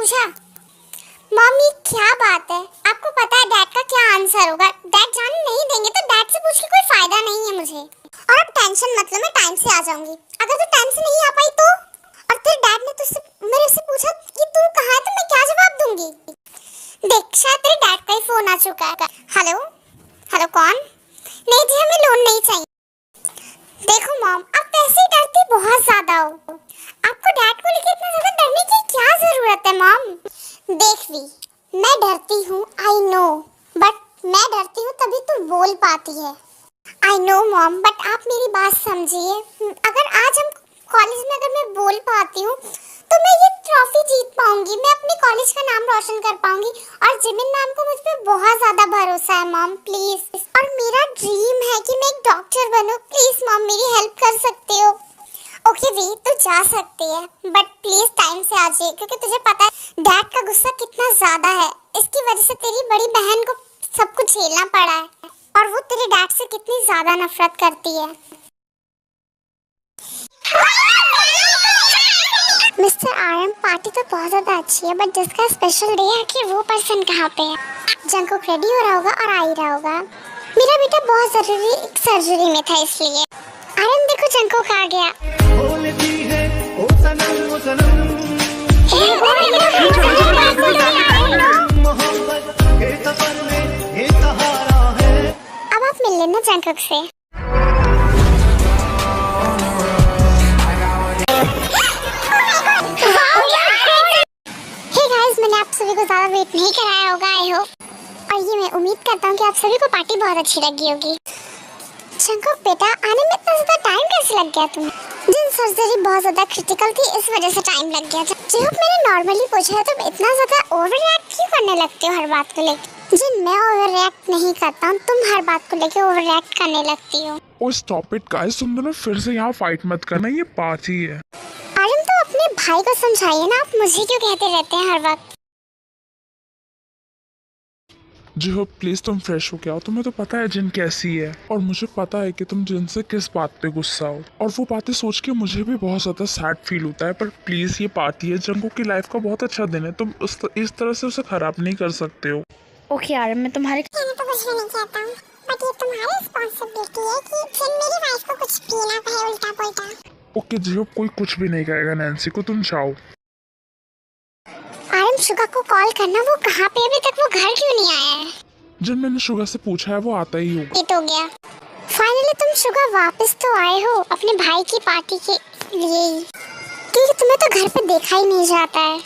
पूछा। मॉम ये क्या बात है? आपको पता है डैड का क्या आंसर होगा? डैड जाने नहीं देंगे तो डैड से पूछ के कोई फायदा नहीं है मुझे। और अब टेंशन मत लो, मैं टाइम से आ जाऊंगी। अगर तू टाइम से नहीं आ पाई तो? और तेरे डैड ने तुझसे मेरे से पूछा कि तू कहाँ है तो मैं क्या जवाब दूंगी? देख शायद तेरे डैड का ही फोन आ चुका है। हेलो हेलो कौन? नहीं जी हमें लोन नहीं चाहिए। देखो मॉम आप वैसे ही डरती बहुत ज्यादा हो, आपको डैड को लेकर इतना ज्यादा डरने की क्या जरूरत है मॉम? देख वी, मैं डरती हूँ आई नो, बट मैं डरती हूँ तभी तू बोल पाती है। आई नो मॉम, बट आप मेरी बात समझिए। अगर आज हम कॉलेज में अगर मैं बोल पाती हूँ तो मैं ये ट्रॉफी जीत पाऊंगी, मैं अपने कॉलेज का नाम रोशन कर पाऊंगी। और जिमिन मैम को मुझ पे बहुत ज्यादा भरोसा है मॉम प्लीज। और मेरा ड्रीम है कि मैं एक डॉक्टर बनूं। प्लीज मॉम मेरी हेल्प कर सकते हो? ओके वी तू जा सकती है, बट प्लीज टाइम से आ जाइए क्योंकि तुझे पता है डैड का गुस्सा कितना ज्यादा है। इसकी वजह से तेरी बड़ी बहन को सब कुछ झेलना पड़ा है और वो तेरे डैड से कितनी ज्यादा नफरत करती है। मिस्टर आरएम पार्टी तो बहुत ज्यादा अच्छी है, बट जिसका स्पेशल डे है कि वो पर्सन कहाँ पे है? जंकुक रेडी हो रहा होगा और आ ही रहा होगा। मेरा बेटा बहुत जरूरी एक सर्जरी में था इसलिए। आरएम देखो जंकुक आ गया। अब आप मिल लेना जंकुक से। हे गाइस मैंने आप सभी को ज्यादा वेट नहीं कराया होगा आई होप, और ये मैं उम्मीद करता हूँ कि आप सभी को पार्टी बहुत अच्छी लगी होगी। जंकुक बेटा आने में इतना ज्यादा टाइम कैसे लग गया तुम्हें? जिन सर्जरी बहुत ज्यादा क्रिटिकल थी इस वजह से टाइम लग गया। जब मैंने नॉर्मली पूछा है तुम इतना ज्यादा ओवर रिएक्ट क्यों करने लगते हो हर बात को लेकर? जिन मैं ओवर रिएक्ट नहीं करता हूँ, तुम हर बात को लेकर ओवर रिएक्ट करने लगती हो। ओ स्टॉप इट गाइस, तुम दोनों फिर से यहाँ फाइट मत करना, ये पार्टी है। आरम तो अपने भाई को समझाइए ना, आप मुझे क्यों कहते रहते हैं हर वक्त? जी हो प्लीज तुम फ्रेश हो के आओ, तुम्हें तो पता है जिन कैसी है और मुझे पता है कि तुम जिन से किस बात पे गुस्सा हो, और वो बातें सोच के मुझे भी बहुत ज्यादा सैड फील होता है। पर प्लीज ये पार्टी है, जंगू की लाइफ का बहुत अच्छा दिन है, तुम इस तरह से उसे खराब नहीं कर सकते हो। ओके आरम मैं तुम्हारे मैं तो कुछ भी नहीं कहता हूँ, बट ये तुम्हारी रिस्पांसिबिलिटी है कि जिन मेरी वाइफ को कुछ भी ना कहे उल्टा पुल्टा। ओके जी हो, कोई कुछ भी नहीं कहेगा नैन्सी को, तुम जाओ। आरम शुगा को कॉल करना, वो कहाँ पे? अभी तक वो घर क्यों नहीं आया है? जिन मैंने शुगा से पूछा है वो आता ही होगा। लेट हो गया। फाइनली तुम शुगा वापस तो आए हो अपने भाई की पार्टी के लिए ही, क्योंकि तुम्हें तो घर पे देखा ही नहीं जाता है।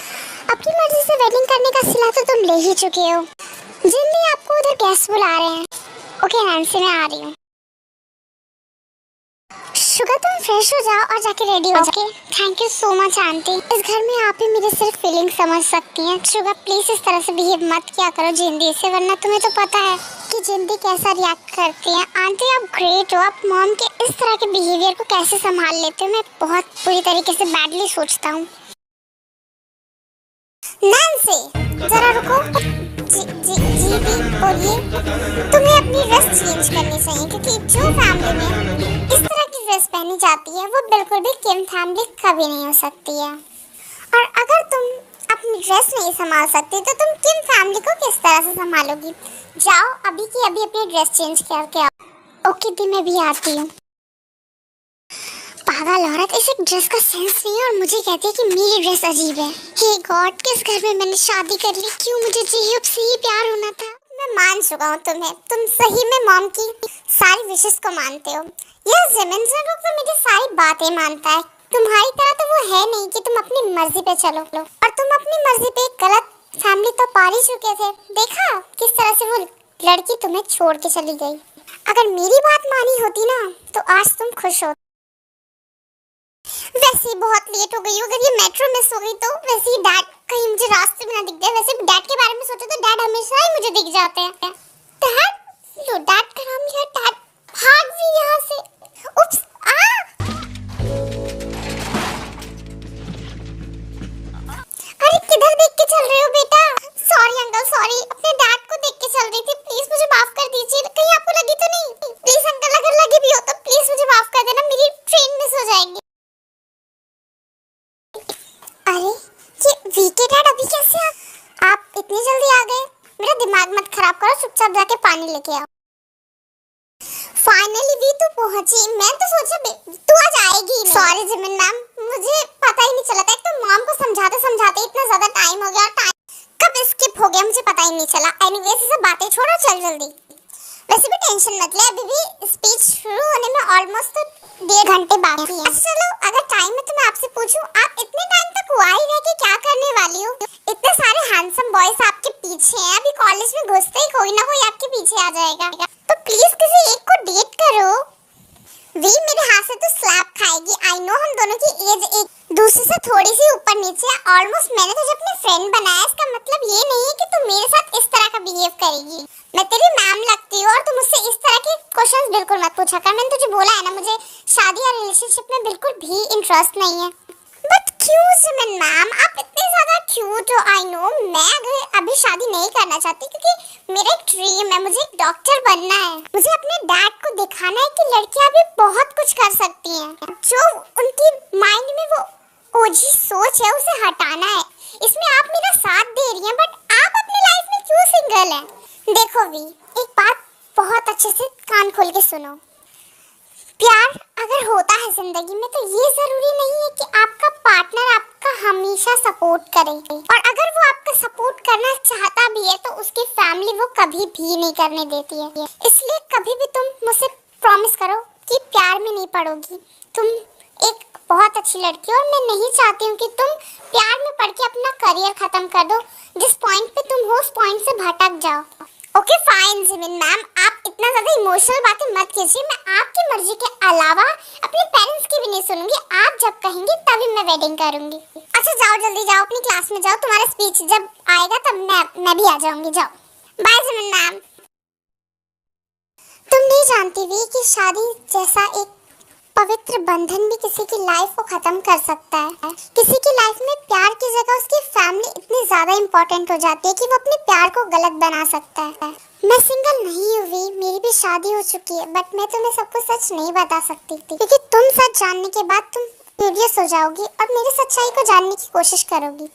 अपनी मर्जी से वेडिंग करने का सिला तो तुम ले ही चुके हो। जिन भी आपको उधर गेस्ट बुला रहे हैं। ओके नैन्सी मैं आ रही हूँ। शुगर तुम फ्रेश हो जाओ और जाके रेडी हो जाओ। Thank you so much aunty, इस घर में आप ही मेरी सिर्फ फीलिंग समझ सकती हैं। शुगर प्लीज इस तरह से बिहेव मत किया करो जिंदी से, वरना तुम्हें तो पता है कि जिंदी कैसा रिएक्ट करती है। आंटी आप ग्रेट हो, आप मॉम के इस तरह के बिहेवियर को कैसे संभाल लेते हो, मैं बहुत बुरी तरीके से बैडली सोचता हूँ। नैन्सी जरा रुको। जी बोलिए। तुम्हें अपनी ड्रेस चेंज करनी चाहिए क्योंकि जो फैमिली में इस तरह की ड्रेस पहनी जाती है वो बिल्कुल भी किम फैमिली कभी नहीं हो सकती है। और अगर तुम अपनी ड्रेस नहीं संभाल सकती तो तुम किम फैमिली को किस तरह से संभालोगी? जाओ अभी की अभी अपनी ड्रेस चेंज करके आओ। ओके दी मैं भी आती हूँ। पागल औरत, इसे ड्रेस का सेंस नहीं है और मुझे कहती है कि मेरी ड्रेस अजीब है। हे गॉड, किस घर में मैंने शादी कर ली? क्यों मुझे जेहूब से ही प्यार होना था? मैं मान चुका हूँ तुम्हें, तुम सही में मॉम की सारी विशेस को मानते हो। यह जिमिन जंकुक तो मेरी सारी बातें मानता है। तुम्हारी तरह तो वो है नहीं कि तुम अपनी मर्जी पे चलो, और तुम अपनी मर्जी पे एक गलत फैमिली तो पा ही चुके थे। देखा किस तरह से वो लड़की तुम्हें छोड़ के चली गई। अगर मेरी बात मानी होती ना तो आज तुम खुश हो। वैसे बहुत लेट हो गई, अगर ये मेट्रो मिस हो गई तो वैसे ही डैड कहीं मुझे रास्ते में ना दिख जाए। वैसे भी डैड के बारे में सोचो तो डैड हमेशा ही मुझे दिख जाते हैं। डैड लो, डैड का नाम लिया, डैड भाग भी यहाँ से। उप्स अरे किधर देख के चल रहे हो बेटा? सॉरी अंकल सॉरी, अपने डैड को देख के चल रही थी, प्लीज मुझे माफ कर दीजिए। कहीं आपको लगी तो नहीं? प्लीज अंकल अगर लगी भी हो तो प्लीज मुझे माफ कर देना, मेरी ट्रेन मिस हो जाएगी। अरे ये वीके डैड अभी कैसे खराब करो, चुपचाप जाके पानी लेके आओ। फाइनली भी तू पहुंची। मैं तो सोचा तू आज आएगी नहीं। सॉरी जिमिन मैम, मुझे पता ही नहीं चला था। एक तो मॉम को समझाते समझाते इतना ज्यादा टाइम हो गया और टाइम कब स्किप हो गया मुझे पता ही नहीं चला। एनीवेज ये सब बातें छोड़ो, चल जल्दी। वैसे भी टेंशन मत ले, अभी भी स्पीच शुरू होने में ऑलमोस्ट 1.5 घंटे बाकी है। अच्छा चलो, अगर टाइम है तो मैं आपसे पूछूं, आप इतने टाइम तक वहाँ ही रह के क्या करने वाली हो? इतने सारे हैंडसम बॉयज आपके पीछे हैं, अभी कॉलेज में घुसते ही कोई ना कोई आपके पीछे आ जाएगा। तो प्लीज किसी एक को डेट करो। वी मेरे हाथ से तो स्लैप खाएगी। आई नो हम दोनों की एज एक दूसरे से थोड़ी सी ऊपर नीचे है। ऑलमोस्ट मैंने तुझे अपनी फ्रेंड बनाया, इसका मतलब ये नहीं है कि तू मेरे साथ इस तरह का बिहेव करेगी। मैं तेरी मैम लगती हूँ और तू मुझसे इस तरह के क्वेश्चंस बिल्कुल मत पूछा कर। मैंने तुझे बोला है ना, मुझे शादी या रिलेशनशिप में बिल्कुल भी इंटरेस्ट नहीं है। बट क्यों जिमिन मैम, आप इतने ज्यादा क्यूट हो। आई नो मैं अभी शादी नहीं करना चाहती क्योंकि मेरा एक ड्रीम है, मुझे एक डॉक्टर बनना है। मुझे अपने डैड को दिखाना है कि लड़कियां भी बहुत कुछ कर सकती हैं। जो उनकी माइंड में वो ओझी सोच है उसे हटाना है। इसमें आप मेरा साथ दे रही हैं, बट आप अपनी लाइफ में क्यों सिंगल हैं? देखो वी, एक बात बहुत अच्छे से कान खोल के सुनो। प्यार अगर होता है जिंदगी में तो ये जरूरी नहीं है कि आपका पार्टनर आपका हमेशा सपोर्ट करे, और अगर वो आपका सपोर्ट करना चाहता भी है तो उसकी फैमिली वो कभी भी नहीं करने देती है। इसलिए कभी भी तुम मुझसे प्रॉमिस करो कि प्यार में नहीं पड़ोगी। तुम एक बहुत अच्छी लड़की हो और मैं नहीं चाहती हूँ कि तुम प्यार में पड़ के अपना करियर खत्म कर दो। जिस पॉइंट पे तुम हो उस पॉइंट से भटक जाओ। ओके फाइन जिमिन मैम, आप इतना ज्यादा इमोशनल बातें मत कीजिए। मैं आपकी मर्जी के अलावा अपने पेरेंट्स की भी नहीं सुनूंगी। आप जब कहेंगे तभी मैं वेडिंग करूंगी। अच्छा जाओ, जल्दी जाओ, अपनी क्लास में जाओ। तुम्हारा स्पीच जब आएगा तब मैं भी आ जाऊंगी। जाओ, बाय जिमिन मैम। तुम नहीं जानती भी कि शादी जैसा एक पवित्र बंधन भी किसी की लाइफ को खत्म कर सकता है। किसी की लाइफ में प्यार की जगह उसकी फैमिली इतनी ज्यादा इम्पोर्टेंट हो जाती है कि वो अपने प्यार को गलत बना सकता है। मैं सिंगल नहीं हुई, मेरी भी शादी हो चुकी है, बट मैं तुम्हें सब कुछ सच नहीं बता सकती थी क्योंकि तुम सच जानने के बाद तुम क्यूरियस हो जाओगी और मेरी सच्चाई को जानने की कोशिश करोगी।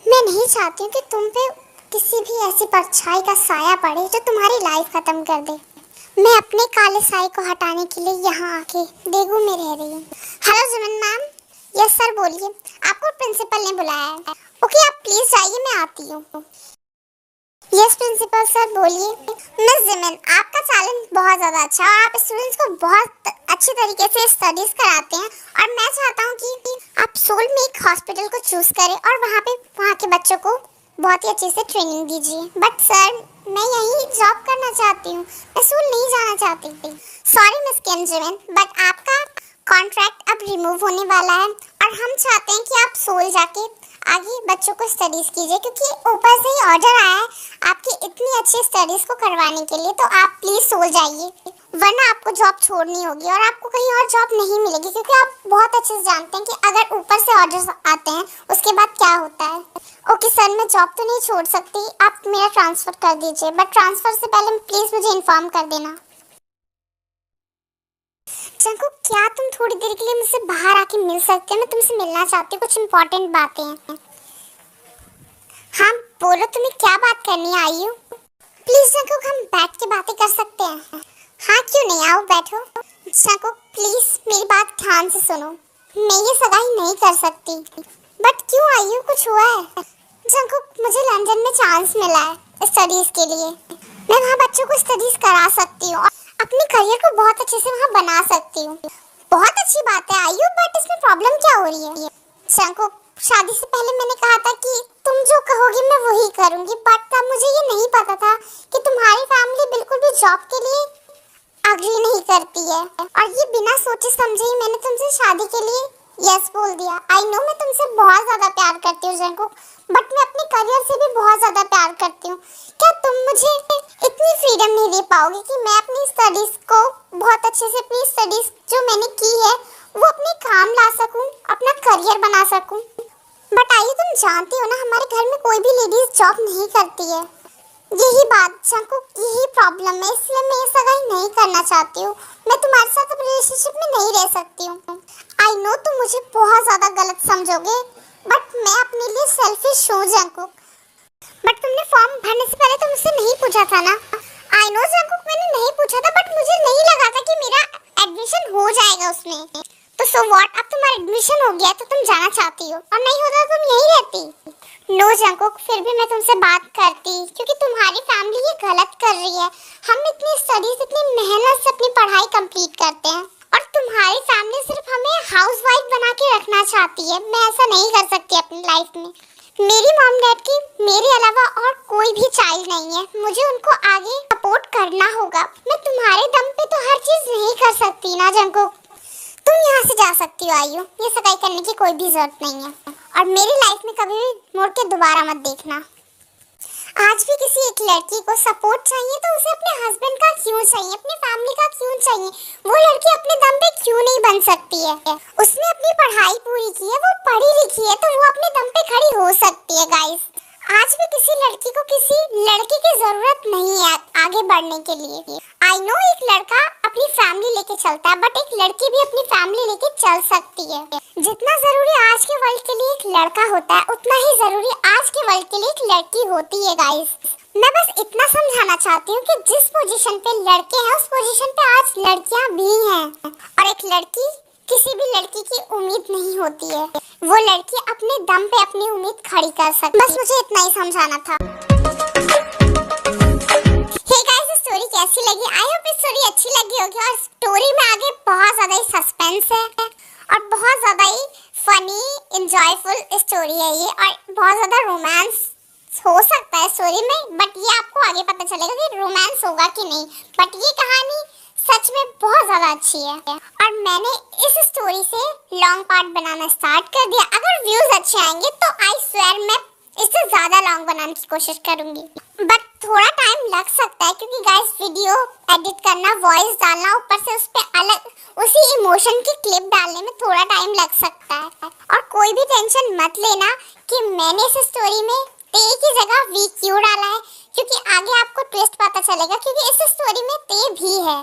मैं नहीं चाहती हूँ कि तुम पे किसी भी ऐसी परछाई का साया पड़े जो तुम्हारी लाइफ खत्म कर दे। मैं अपने काले साए को हटाने के लिए यहाँ आके बेगू में रह रही हूँ। Hello Jimin ma'am. Yes sir बोलिए, आपको प्रिंसिपल ने बुलाया है। ओके आप प्लीज जाइए, मैं आती हूँ। यस प्रिंसिपल सर बोलिए। मिस जिमिन, आपका टैलेंट बहुत ज़्यादा अच्छा है और आप स्टूडेंट्स को बहुत अच्छी तरीके से स्टडीज कराते हैं और मैं चाहता हूँ कि आप सोल में एक हॉस्पिटल को चूज करें और वहाँ के बच्चों को बहुत ही अच्छे से ट्रेनिंग दीजिए। बट सर मैं यही जॉब करना चाहती हूँ, मैं स्कूल नहीं जाना चाहती। सॉरी मिस जिमिन, बट आपका कॉन्ट्रैक्ट अब रिमूव होने वाला है और हम चाहते हैं कि आप सोल जाके आगे बच्चों को स्टडीज कीजिए क्योंकि ऊपर से ही ऑर्डर आया है आपकी इतनी अच्छी स्टडीज को करवाने के लिए। तो आप प्लीज सोल जाइए, वरना आपको जॉब छोड़नी होगी और आपको कहीं और जॉब नहीं मिलेगी क्योंकि आप बहुत अच्छे से जानते हैं कि अगर ऊपर से ऑर्डर्स आते हैं उसके बाद क्या होता है। ओके सर, मैं जॉब तो नहीं छोड़ सकती, आप मेरा ट्रांसफर कर दीजिए, बट ट्रांसफर से पहले प्लीज मुझे इन्फॉर्म कर देना। जंकू, क्या तुम थोड़ी देर के लिए मुझसे बाहर आके मिल सकते हो? मैं तुमसे मिलना चाहती हूँ, कुछ इम्पोर्टेंट बातें हैं। हाँ बोलो, तुम्हें क्या बात करनी आई हो? प्लीज जंकू, हम बैठ के बातें कर सकते हैं। हाँ क्यों नहीं, आओ बैठो। जंकू प्लीज मेरी बात ध्यान से सुनो, मैं ये सगाई नहीं कर सकती। बट क्यों आई हो, कुछ हुआ है? जंकू, मुझे लंदन में चांस मिला है स्टडीज के लिए। मैं वहाँ बच्चों को स्टडीज करा सकती हूँ, अपने करियर को बहुत अच्छे से वहाँ बना सकती हूँ। बहुत अच्छी बात है आयु, बट इसमें प्रॉब्लम क्या हो रही है? शंको, शादी से पहले मैंने कहा था कि तुम जो कहोगी मैं वही करूँगी, बट तब मुझे ये नहीं पता था कि तुम्हारी फैमिली बिल्कुल भी जॉब के लिए अग्री नहीं करती है और ये बिना सोचे समझे ही मैंने तुमसे शादी के लिए यस बोल दिया। आई नो मैं तुमसे बहुत ज़्यादा प्यार करती हूँ जंको, बट मैं अपने करियर से भी बहुत ज़्यादा प्यार करती हूँ। क्या तुम मुझे इतनी फ्रीडम नहीं दे पाओगे कि मैं अपनी स्टडीज़ को बहुत अच्छे से, अपनी स्टडीज़ जो मैंने की है वो अपने काम ला सकूँ, अपना करियर बना सकूँ? बट आइए, तुम जानती हो ना हमारे घर में कोई भी लेडीज जॉब नहीं करती है। यही बात जंको, यही प्रॉब्लम है, इसलिए मैं ये सगाई नहीं करना चाहती हूँ। मैं तुम्हारे साथ अब रिलेशनशिप में नहीं रह सकती हूँ। आई नो तुम मुझे बहुत ज़्यादा गलत समझोगे, बट मैं अपने लिए सेल्फिश हूँ जंको। बट तुमने फॉर्म भरने से पहले तो मुझसे नहीं पूछा था ना। आई नो जंकुक, मैंने नहीं पूछा था, बट मुझे नहीं लगा था कि मेरा एडमिशन हो जाएगा उसमें। तो सो व्हाट, अब तुम्हारा एडमिशन हो गया तो तुम जाना चाहती हो, और नहीं होता तो तुम यहीं रहती। नो जंकुक, फिर भी मैं तुमसे बात करती, क्योंकि तुम्हारी फैमिली ये गलत कर रही है। हम इतनी स्टडीज, इतनी मेहनत से अपनी पढ़ाई कंप्लीट करते हैं, और तुम्हारी फैमिली सिर्फ हमें हाउसवाइफ बना के रखना चाहती है। मैं ऐसा नहीं कर सकती अपनी लाइफ में। मेरी मॉम डैड की मेरे अलावा और कोई भी चाइल्ड नहीं है, मुझे उनको आगे सपोर्ट करना होगा। मैं तुम्हारे दम पे तो हर चीज नहीं कर सकती ना जंकुक। तुम यहाँ से जा सकती हो आयु, ये सगाई करने की कोई भी जरूरत नहीं है, और मेरी लाइफ में कभी भी मुड़ के दोबारा मत देखना। आज भी किसी एक लड़की को सपोर्ट चाहिए तो उसे अपने हस्बैंड का क्यों चाहिए, अपनी फैमिली का क्यों चाहिए? वो लड़की अपने दम पे क्यों नहीं बन सकती है? उसने अपनी पढ़ाई पूरी की है, वो पढ़ी लिखी है, तो वो अपने दम पे खड़ी हो सकती है गाइस। आज भी किसी लड़की को किसी लड़के की जरूरत नहीं है आगे बढ़ने के लिए। आई नो एक लड़का अपनी फैमिली लेके चलता है, बट एक लड़की भी अपनी फैमिली लेके चल सकती है। जितना जरूरी आज के वर्ल्ड के लिए एक लड़का होता है, उतना ही जरूरी आज के वर्ल्ड के लिए एक लड़की होती है गाइस। मैं बस इतना समझाना चाहती हूँ कि जिस पोजीशन पे लड़के हैं, उस पोजीशन पे आज लड़कियाँ भी हैं, और एक लड़की किसी भी लड़की की उम्मीद नहीं होती है। वो लड़की अपने दम पे अपनी उम्मीद खड़ी कर सकती है। बस मुझे इतना ही समझाना था। हे गाइस, स्टोरी कैसी लगी? आई होप स्टोरी अच्छी लगी होगी, और स्टोरी में आगे बहुत ज्यादा ही सस्पेंस है, और बहुत ज्यादा ही फनी एंजॉयफुल स्टोरी है ये, और बहुत ज्यादा रोमांस हो सकता है स्टोरी में, बट ये आपको आगे पता चलेगा कि रोमांस होगा कि नहीं। बट ये कहानी सच में बहुत ज्यादा अच्छी है, और मैंने इस स्टोरी से लॉन्ग पार्ट बनाना स्टार्ट कर दिया। अगर व्यूज अच्छे आएंगे तो आई स्वेयर मैं इससे ज्यादा लॉन्ग बनाने की कोशिश करूंगी, बट थोड़ा टाइम लग सकता है, क्योंकि गाइस वीडियो एडिट करना, वॉइस डालना, ऊपर से उस पे अलग उसी इमोशन की क्लिप डालने में थोड़ा टाइम लग सकता है। और कोई भी टेंशन मत लेना कि मैंने इस स्टोरी में ते की जगह वी क्यों डाला है, क्योंकि आगे आपको ट्विस्ट पता चलेगा, क्योंकि इस स्टोरी में ते भी है।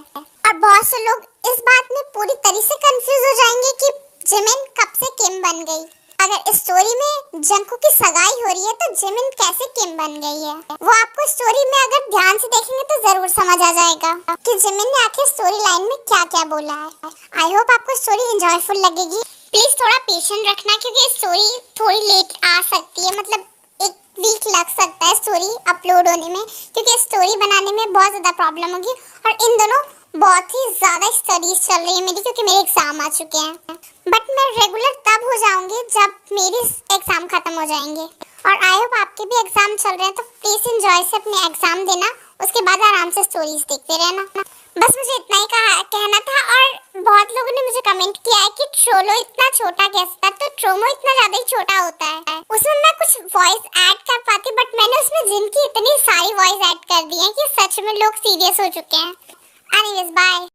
और बहुत से लोग इस बात में पूरी तरह से कंफ्यूज हो जाएंगे कि जिमिन कब से किम बन गई। अगर इस स्टोरी में जंकू की सगाई हो रही है तो जिमिन कैसे किम बन गई है, वो आपको स्टोरी में अगर ध्यान से देखेंगे तो जरूर समझ आ जाएगा कि जिमिन ने आखिर स्टोरी लाइन में क्या क्या बोला है। आई होप आपको स्टोरी एंजॉयफुल लगेगी। प्लीज थोड़ा पेशेंस रखना, क्योंकि स्टोरी थोड़ी लेट आ सकती है, मतलब वीक लग सकता है स्टोरी अपलोड होने में, क्योंकि स्टोरी बनाने में बहुत ज़्यादा प्रॉब्लम होगी, और इन दोनों बहुत ही ज़्यादा स्टडीज चल रही है मेरी, क्योंकि मेरे एग्जाम आ चुके हैं। बट मैं रेगुलर तब हो जाऊंगी जब मेरी एग्जाम खत्म हो जाएंगे, और आई होप आपके भी एग्जाम चल रहे हैं, तो प्लीज एंजॉय से अपने एग्जाम देना, उसके बाद आराम से स्टोरीज देखते रहना। बस मुझे इतना ही कहना था। और बहुत लोगों ने मुझे कमेंट किया है कि ट्रोलो इतना छोटा कैसा था, तो ट्रोमो इतना ज्यादा ही छोटा होता है। उसमें मैं कुछ वॉइस ऐड कर पाती, बट मैंने उसमें जिनकी इतनी सारी वॉइस ऐड कर दी है कि सच में लोग सीरियस हो चुके हैं। Anyways bye.